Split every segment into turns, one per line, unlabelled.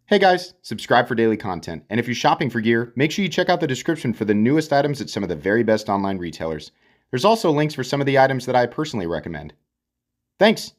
Hey guys, subscribe for daily content. And if you're shopping for gear, make sure you check out the description for the newest items at some of the very best online retailers. There's also links for some of the items that I personally recommend. Thanks!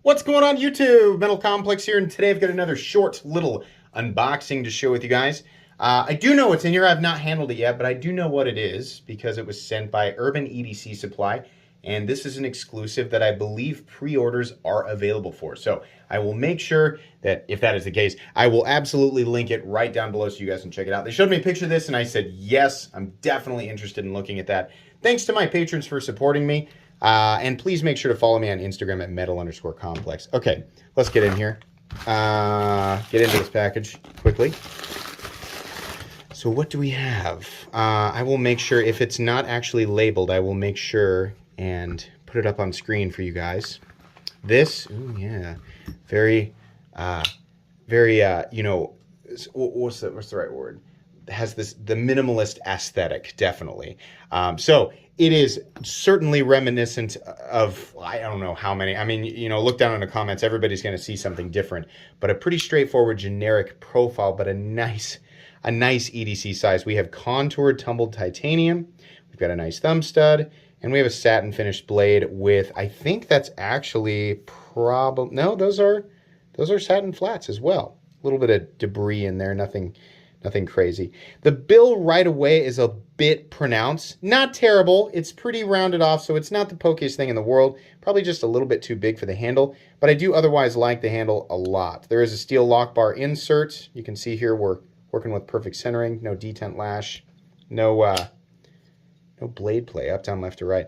What's going on YouTube? Metal Complex here, and today I've got another short little unboxing to share with you guys. I do know what's in here. I've not handled it yet, but I do know what it is because it was sent by Urban EDC Supply. And this is an exclusive that I believe pre-orders are available for. So I will make sure that if that is the case, I will absolutely link it right down below so you guys can check it out. They showed me a picture of this and I said, yes, I'm definitely interested in looking at that. Thanks to my patrons for supporting me. And please make sure to follow me on Instagram at metal_complex. Okay, let's get in here. Get into this package quickly. So what do we have? I will make sure, if it's not actually labeled, I will make sure and put it up on screen for you guys. This, ooh, yeah, very, you know, what's the right word? It has the minimalist aesthetic, definitely. So it is certainly reminiscent of, I don't know how many. I mean, you know, look down in the comments. Everybody's going to see something different, but a pretty straightforward, generic profile, but a nice EDC size. We have contoured tumbled titanium. We've got a nice thumb stud. And we have a satin finished blade with, I think that's actually probably, no, those are satin flats as well. A little bit of debris in there, nothing crazy. The bill right away is a bit pronounced. Not terrible. It's pretty rounded off, so it's not the pokiest thing in the world. Probably just a little bit too big for the handle, but I do otherwise like the handle a lot. There is a steel lock bar insert. You can see here we're working with perfect centering, no detent lash, no blade play, up, down, left, or right.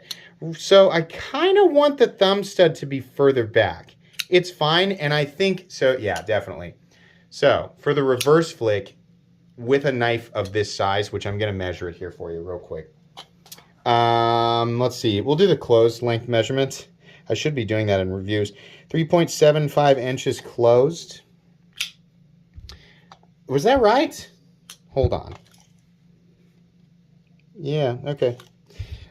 So I kind of want the thumb stud to be further back. It's fine, and I think, so yeah, definitely. So for the reverse flick, with a knife of this size, which I'm going to measure it here for you real quick. Let's see, we'll do the closed length measurement. I should be doing that in reviews. 3.75 inches closed. Was that right? Hold on. Yeah, okay.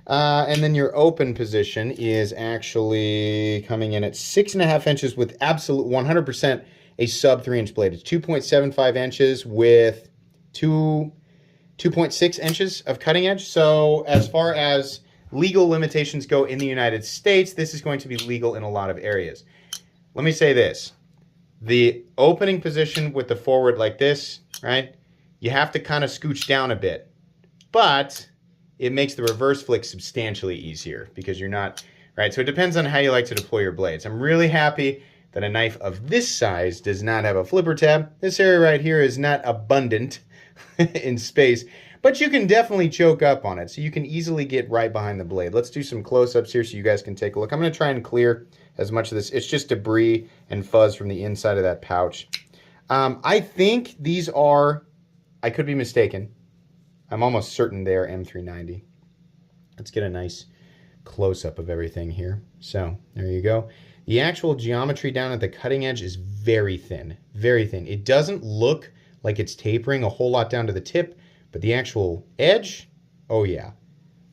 And then your open position is actually coming in at 6.5 inches with absolute 100% a sub 3-inch blade. It's 2.75 inches with 2.6 inches of cutting edge. So as far as legal limitations go in the United States, this is going to be legal in a lot of areas. Let me say this. The opening position with the forward like this, right? You have to kind of scooch down a bit. But it makes the reverse flick substantially easier because you're not, right? So it depends on how you like to deploy your blades. I'm really happy that a knife of this size does not have a flipper tab. This area right here is not abundant in space, but you can definitely choke up on it. So you can easily get right behind the blade. Let's do some close-ups here so you guys can take a look. I'm going to try and clear as much of this. It's just debris and fuzz from the inside of that pouch. I think these are, I could be mistaken, I'm almost certain they are M390. Let's get a nice close-up of everything here. So there you go. The actual geometry down at the cutting edge is very thin, very thin. It doesn't look like it's tapering a whole lot down to the tip, but the actual edge, oh yeah.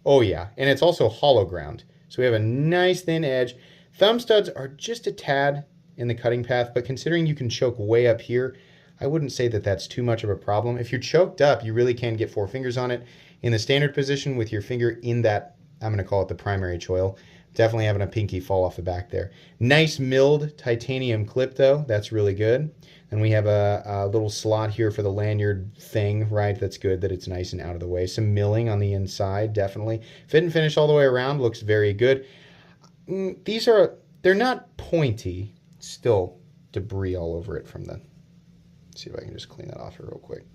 Oh yeah, and it's also hollow ground. So we have a nice thin edge. Thumb studs are just a tad in the cutting path, but considering you can choke way up here, I wouldn't say that that's too much of a problem. If you're choked up, you really can get 4 fingers on it. In the standard position with your finger in that, I'm going to call it the primary choil, definitely having a pinky fall off the back there. Nice milled titanium clip though, that's really good. And we have a little slot here for the lanyard thing, right? That's good that it's nice and out of the way. Some milling on the inside, definitely. Fit and finish all the way around, looks very good. These are, they're not pointy, still debris all over it from the, see if I can just clean that off here real quick.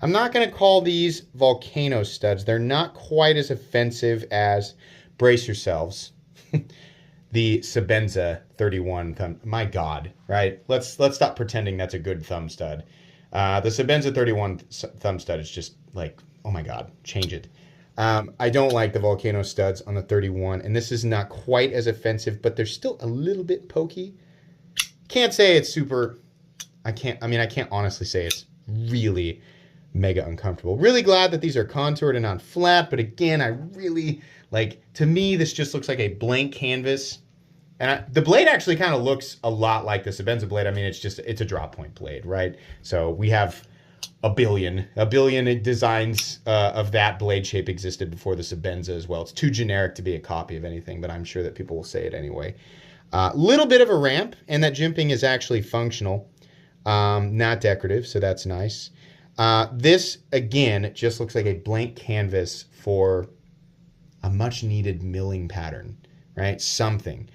I'm not going to call these volcano studs. They're not quite as offensive as, brace yourselves, the Sebenza 31 thumb. My God, right? Let's stop pretending that's a good thumb stud. The Sebenza 31 thumb stud is just like, oh my God, change it. I don't like the volcano studs on the 31, and this is not quite as offensive, but they're still a little bit pokey. Can't say it's super... I can't honestly say it's really mega uncomfortable. Really glad that these are contoured and not flat, but again, I really, like, to me, this just looks like a blank canvas And the blade actually kind of looks a lot like the Sebenza blade. I mean, it's a drop point blade, right? So we have a billion designs of that blade shape existed before the Sebenza as well. It's too generic to be a copy of anything, but I'm sure that people will say it anyway. Little bit of a ramp, and that jimping is actually functional, not decorative, so that's nice. This, again, just looks like a blank canvas for a much-needed milling pattern, right? Something.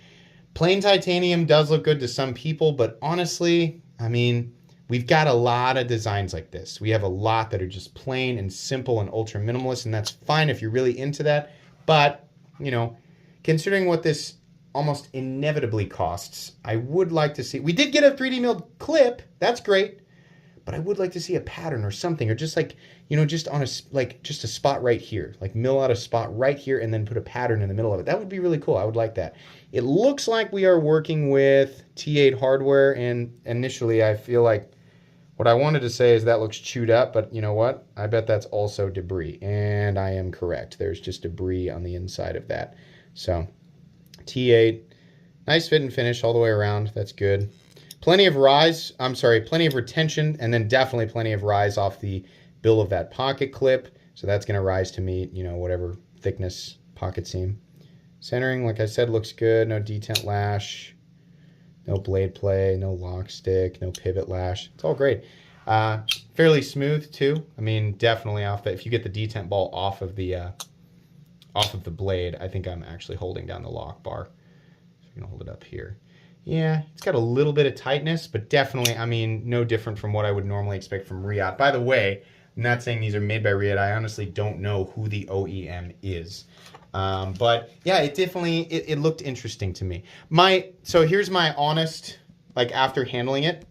Plain titanium does look good to some people, but honestly, I mean, we've got a lot of designs like this. We have a lot that are just plain and simple and ultra minimalist, and that's fine if you're really into that. But, you know, considering what this almost inevitably costs, I would like to see... We did get a 3D milled clip. That's great. But I would like to see a pattern or something, or just like, you know, just on a, like, just a spot right here. Like mill out a spot right here and then put a pattern in the middle of it. That would be really cool. I would like that. It looks like we are working with T8 hardware, and initially I feel like what I wanted to say is that looks chewed up, but you know what? I bet that's also debris, and I am correct. There's just debris on the inside of that. So, T8, nice fit and finish all the way around. That's good. Plenty of plenty of retention, and then definitely plenty of rise off the bill of that pocket clip. So that's going to rise to meet, you know, whatever thickness pocket seam. Centering, like I said, looks good. No detent lash, no blade play, no lock stick, no pivot lash. It's all great. Fairly smooth too. I mean, definitely off that. If you get the detent ball off of the blade, I think I'm actually holding down the lock bar. So I'm gonna hold it up here. Yeah, it's got a little bit of tightness, but definitely, I mean, no different from what I would normally expect from Riyadh. By the way, I'm not saying these are made by Riyadh. I honestly don't know who the OEM is. But yeah, it definitely, it looked interesting to me. So here's my honest, like after handling it,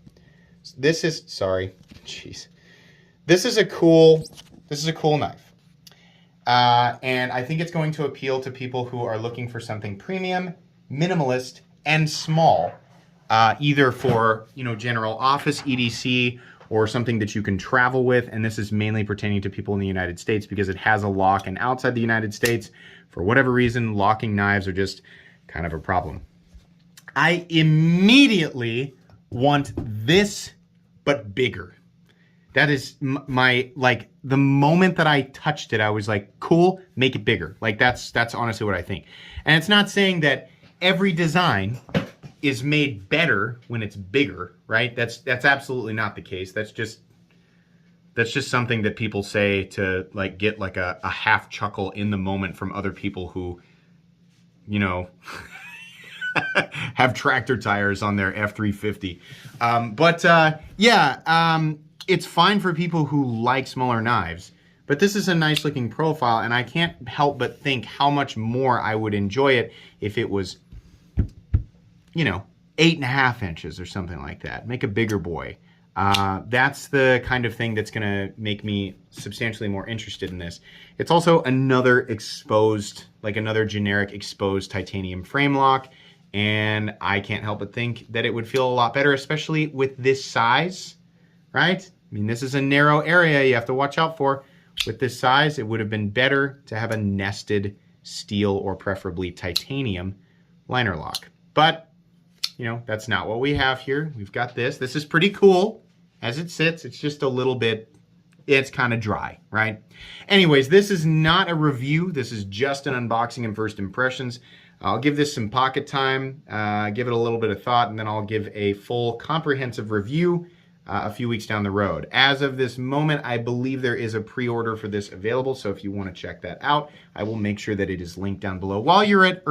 this is a cool knife. And I think it's going to appeal to people who are looking for something premium, minimalist, and small, either for, you know, general office EDC or something that you can travel with. And this is mainly pertaining to people in the United States because it has a lock, and outside the United States, for whatever reason, locking knives are just kind of a problem. I immediately want this, but bigger. That is my, like, the moment that I touched it, I was like, cool, make it bigger. Like, that's honestly what I think. And it's not saying that every design is made better when it's bigger, right? That's absolutely not the case. That's just something that people say to like get like a half chuckle in the moment from other people who, you know, have tractor tires on their F-350. It's fine for people who like smaller knives, but this is a nice looking profile, and I can't help but think how much more I would enjoy it if it was, you know, 8.5 inches or something like that. Make a bigger boy. That's the kind of thing that's gonna make me substantially more interested in this. It's also another exposed, like another generic exposed titanium frame lock, and I can't help but think that it would feel a lot better, especially with this size, right? I mean, this is a narrow area you have to watch out for. With this size, it would have been better to have a nested steel or preferably titanium liner lock. But, you know, that's not what we have here. We've got this. This is pretty cool as it sits. It's just a little bit, it's kind of dry, right? Anyways, this is not a review. This is just an unboxing and first impressions. I'll give this some pocket time, give it a little bit of thought, and then I'll give a full comprehensive review a few weeks down the road. As of this moment, I believe there is a pre-order for this available, so if you want to check that out, I will make sure that it is linked down below. While you're at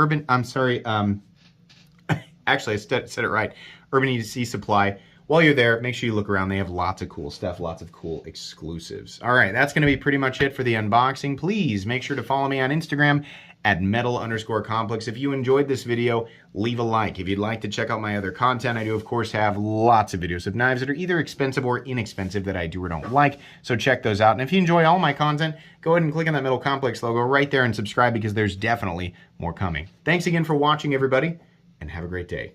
actually I said it right, Urban EDC Supply. While you're there, make sure you look around. They have lots of cool stuff, lots of cool exclusives. All right, that's going to be pretty much it for the unboxing. Please make sure to follow me on Instagram at metal_complex. If you enjoyed this video, leave a like. If you'd like to check out my other content, I do, of course, have lots of videos of knives that are either expensive or inexpensive that I do or don't like, so check those out. And if you enjoy all my content, go ahead and click on that Metal Complex logo right there and subscribe, because there's definitely more coming. Thanks again for watching, everybody, and have a great day.